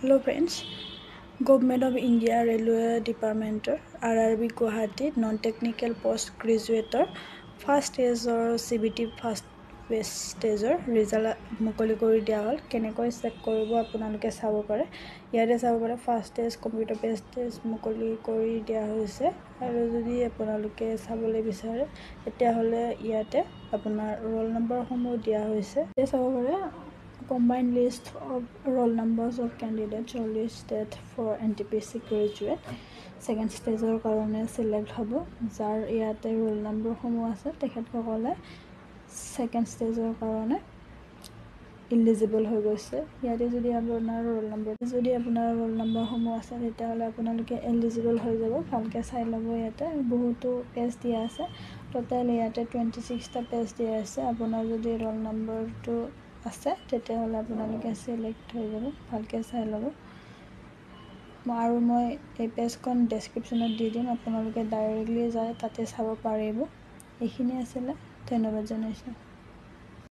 Hello friends, Government of India Railway Department RRB Guwahati non-technical post graduate first stage or CBT first stage result মুকলি কৰি দিয়া হ'ল কেনেকৈ check কৰিব আপোনালোকে চাব পাৰে ইয়াতে চাব পাৰে first test computer based test মুকলি কৰি দিয়া হৈছে আৰু যদি আপোনালোকে চাবলৈ বিচাৰে তেতিয়াহ'লে ইয়াতে আপোনাৰ ৰোল নম্বৰসমূহ দিয়া হৈছে এই চাব পাৰে combined list of roll numbers of candidates shortlisted for NTPC graduate second stage কাৰণে select হ'ব যাৰ ইয়াতে roll number সমূহ আছে তেখেতসকলে second stage কাৰণে eligible হৈ গৈছে ইয়াতে যদি আপোনাৰ roll number সমূহ আছে তেতিয়াহ'লে আপোনালোকে eligible হৈ যাব ভালকে চাই ল'ব ইয়াতে বহুতো পেজ দিয়া আছে টোটাল ইয়াতে 26টা পেজ দিয়া আছে আপোনাৰ যদি roll numberটো আছে তেতিয়াহ'লে আপোনালোকে সিলেক্ট হৈ যাব ভালকে চাই ল'ব আৰু মই এই পেজখন ডেসক্ৰিপচনত দি দিম আপোনালোকে ডাইৰেক্টলি যায় তাতে চাব পাৰিব এইখিনি আছিল ধন্যবাদ জনাইছো